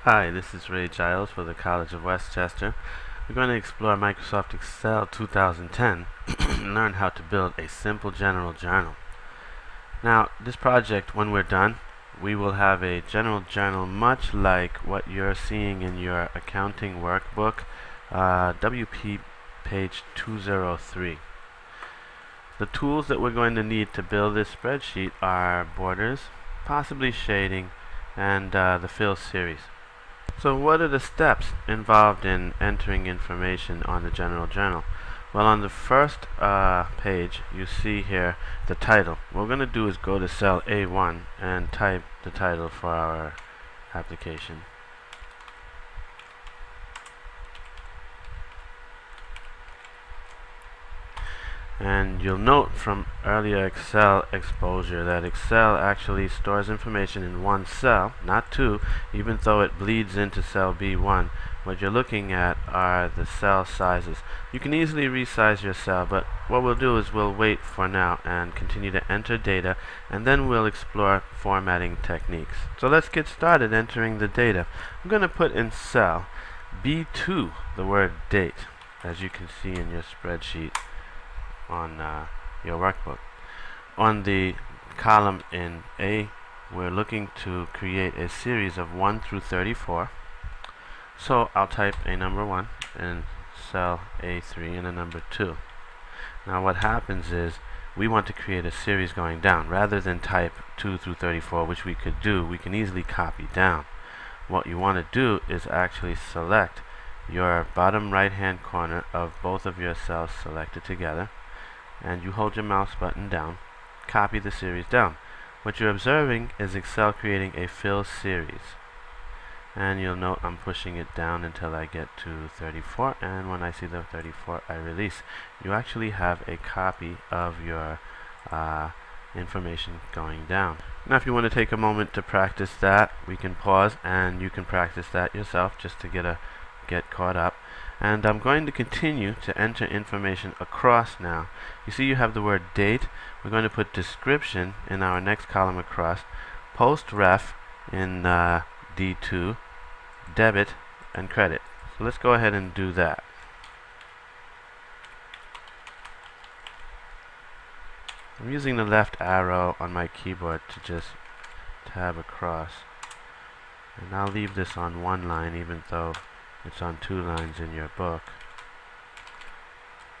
Hi, this is Ray Giles for the College of Westchester. We're going to explore Microsoft Excel 2010 and learn how to build a simple general journal. Now, this project, when we're done, we will have a general journal much like what you're seeing in your accounting workbook, WP page 203. The tools that we're going to need to build this spreadsheet are borders, possibly shading, and the fill series. So what are the steps involved in entering information on the general journal? Well, on the first page you see here the title. What we're going to do is go to cell A1 and type the title for our application. And you'll note from earlier Excel exposure that Excel actually stores information in one cell, not two, even though it bleeds into cell B1. What you're looking at are the cell sizes. You can easily resize your cell, but what we'll do is we'll wait for now and continue to enter data, and then we'll explore formatting techniques. So let's get started entering the data. I'm going to put in cell B2 the word date, as you can see in your spreadsheet on your workbook. On the column in A, we're looking to create a series of 1 through 34. So I'll type a number 1 in cell A3 and a number 2. Now what happens is we want to create a series going down. Rather than type 2 through 34, which we could do, we can easily copy down. What you want to do is actually select your bottom right hand corner of both of your cells selected together, and you hold your mouse button down, copy the series down. What you're observing is Excel creating a fill series, and you'll note I'm pushing it down until I get to 34, and when I see the 34 I release. You actually have a copy of your information going down. Now if you want to take a moment to practice that, we can pause and you can practice that yourself just to get caught up. And I'm going to continue to enter information across now. You see you have the word date. We're going to put description in our next column across, post ref in D2, debit, and credit. So let's go ahead and do that. I'm using the left arrow on my keyboard to just tab across. And I'll leave this on one line even though it's on two lines in your book.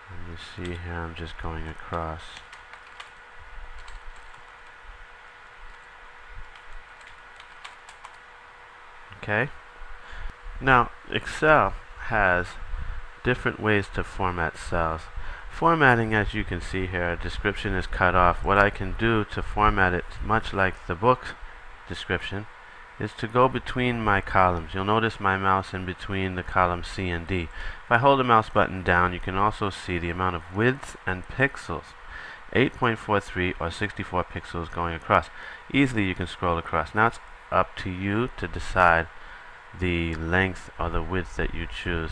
And you see here I'm just going across. Okay. Now Excel has different ways to format cells. Formatting, as you can see here, a description is cut off. What I can do to format it, much like the book description, is to go between my columns. You'll notice my mouse in between the columns C and D. If I hold the mouse button down, you can also see the amount of width and pixels. 8.43 or 64 pixels going across. Easily you can scroll across. Now it's up to you to decide the length or the width that you choose.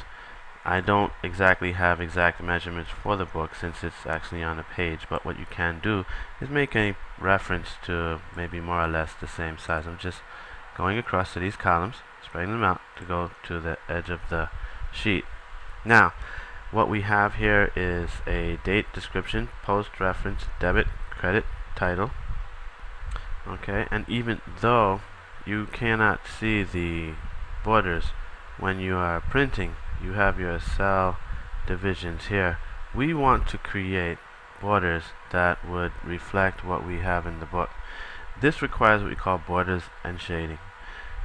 I don't exactly have exact measurements for the book since it's actually on a page, but what you can do is make a reference to maybe more or less the same size. I'm just going across to these columns, spreading them out to go to the edge of the sheet. Now, what we have here is a date, description, post, reference, debit, credit, title. Okay, and even though you cannot see the borders when you are printing, you have your cell divisions here. We want to create borders that would reflect what we have in the book. This requires what we call borders and shading.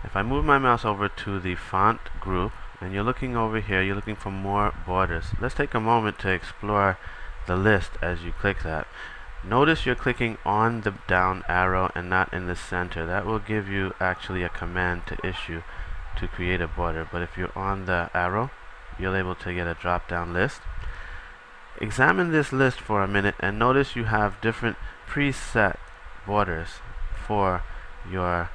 If I move my mouse over to the font group, and you're looking over here, you're looking for more borders. Let's take a moment to explore the list as you click that. Notice you're clicking on the down arrow and not in the center. That will give you actually a command to issue to create a border. But if you're on the arrow, you're able to get a drop down list. Examine this list for a minute and notice you have different preset borders for your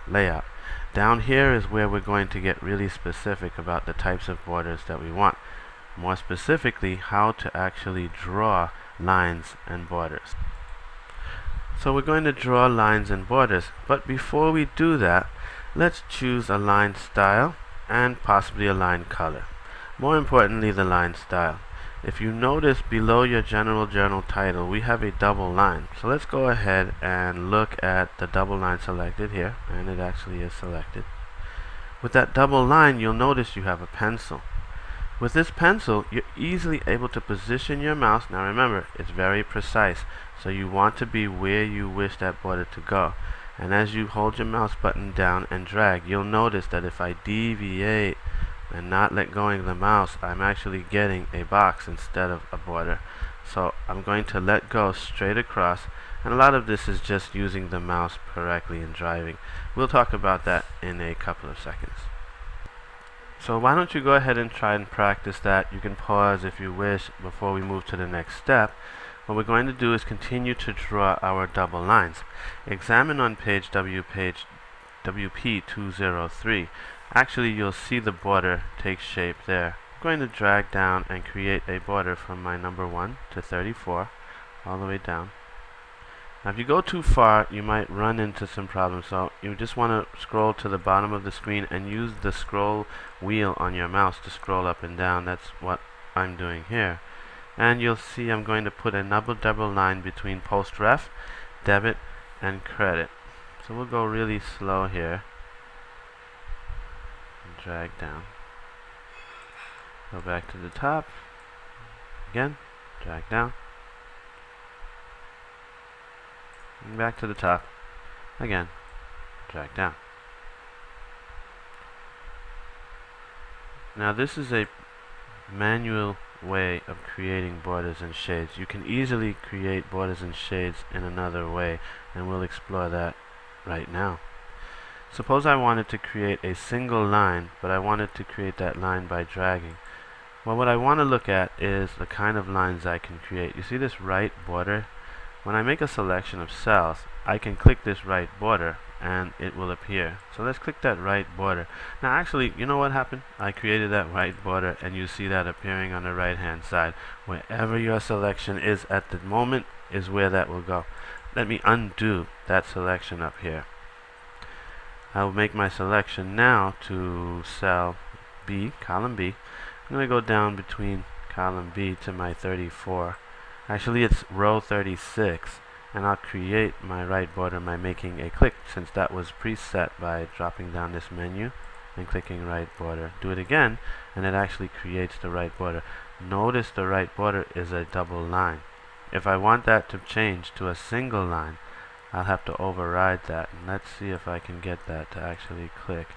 layout. Down here is where we're going to get really specific about the types of borders that we want. More specifically, how to actually draw lines and borders. So we're going to draw lines and borders, but before we do that, Let's choose a line style and possibly a line color. More importantly, the line style. If you notice below your general journal title, we have a double line. So let's go ahead and look at the double line selected here, and it actually is selected. With that double line, you'll notice you have a pencil. With this pencil, you're easily able to position your mouse. Now remember, it's very precise, so you want to be where you wish that border to go. And as you hold your mouse button down and drag, you'll notice that if I deviate and not let go of the mouse, I'm actually getting a box instead of a border. So I'm going to let go straight across, and a lot of this is just using the mouse correctly and driving. We'll talk about that in a couple of seconds. So why don't you go ahead and try and practice that. You can pause if you wish before we move to the next step. What we're going to do is continue to draw our double lines. Examine on page WP203. Actually, you'll see the border take shape there. I'm going to drag down and create a border from my number 1 to 34 all the way down. Now if you go too far, you might run into some problems, so you just want to scroll to the bottom of the screen and use the scroll wheel on your mouse to scroll up and down. That's what I'm doing here. And you'll see I'm going to put a double line between post ref, debit, and credit. So we'll go really slow here. Drag down. Go back to the top. Again, drag down. And back to the top. Again, drag down. Now this is a manual way of creating borders and shades. You can easily create borders and shades in another way, and we'll explore that right now. Suppose I wanted to create a single line, but I wanted to create that line by dragging. Well, what I want to look at is the kind of lines I can create. You see this right border? When I make a selection of cells, I can click this right border and it will appear. So let's click that right border. Now actually, you know what happened? I created that right border, and you see that appearing on the right hand side. Wherever your selection is at the moment is where that will go. Let me undo that selection up here. I'll make my selection now to cell B, column B. I'm going to go down between column B to my 34. Actually, it's row 36, and I'll create my right border by making a click, since that was preset by dropping down this menu and clicking right border. Do it again, and it actually creates the right border. Notice the right border is a double line. If I want that to change to a single line, I'll have to override that, and let's see if I can get that to actually click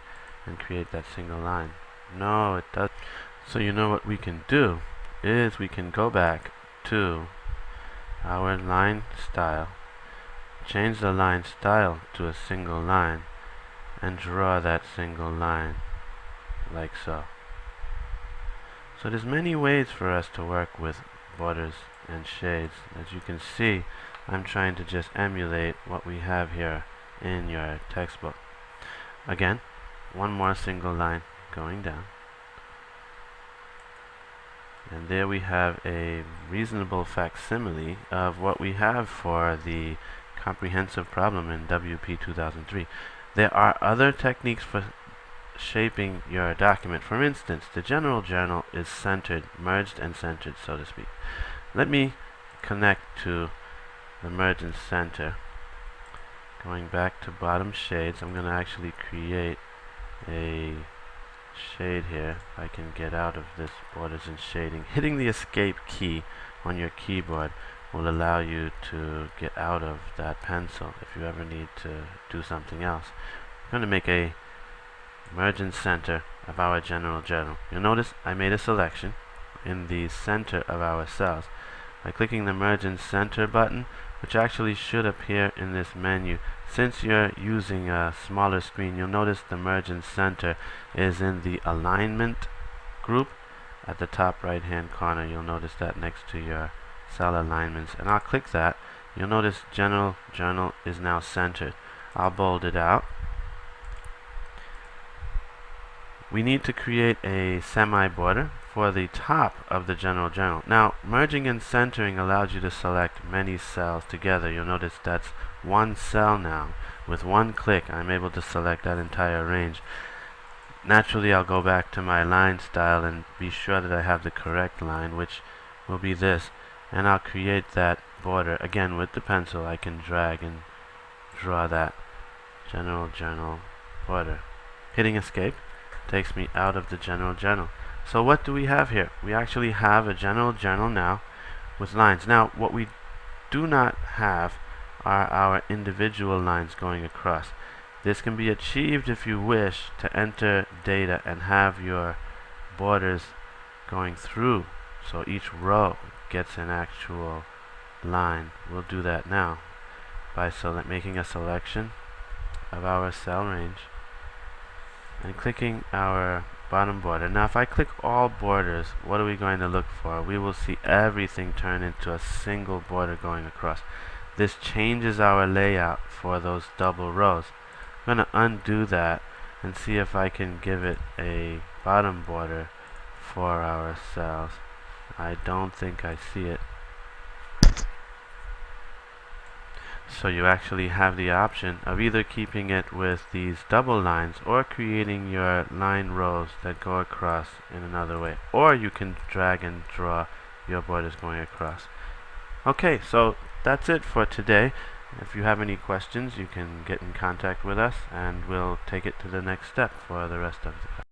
and create that single line. No, it does. So you know what we can do is we can go back to our line style, change the line style to a single line, and draw that single line like so. So there's many ways for us to work with borders and shades. As you can see, I'm trying to just emulate what we have here in your textbook. Again, one more single line going down. And there we have a reasonable facsimile of what we have for the comprehensive problem in WP 2003. There are other techniques for shaping your document. For instance, the general journal is centered, merged and centered, so to speak. Let me connect to the merge and center. Going back to bottom shades, I'm going to actually create a shade here. If I can get out of this borders and shading. Hitting the escape key on your keyboard will allow you to get out of that pencil if you ever need to do something else. I'm going to make a merge and center of our general journal. You'll notice I made a selection in the center of our cells. By clicking the merge and center button, which actually should appear in this menu. Since you're using a smaller screen, you'll notice the merge and center is in the alignment group at the top right hand corner. You'll notice that next to your cell alignments, and I'll click that. You'll notice general journal is now centered. I'll bold it out. We need to create a semi border for the top of the general journal. Now, merging and centering allows you to select many cells together. You'll notice that's one cell now, With one click, I'm able to select that entire range. Naturally, I'll go back to my line style and be sure that I have the correct line, which will be this, and I'll create that border. Again, with the pencil, I can drag and draw that general journal border. Hitting escape takes me out of the general journal. So what do we have here? We actually have a general journal now with lines. Now, what we do not have are our individual lines going across. This can be achieved if you wish to enter data and have your borders going through, so each row gets an actual line. We'll do that now by making a selection of our cell range and clicking our bottom border. Now if I click all borders, what are we going to look for? We will see everything turn into a single border going across. This changes our layout for those double rows. I'm going to undo that and see if I can give it a bottom border for our cells. I don't think I see it. So you actually have the option of either keeping it with these double lines or creating your line rows that go across in another way. Or you can drag and draw your borders going across. Okay, so that's it for today. If you have any questions, you can get in contact with us and we'll take it to the next step for the rest of the class.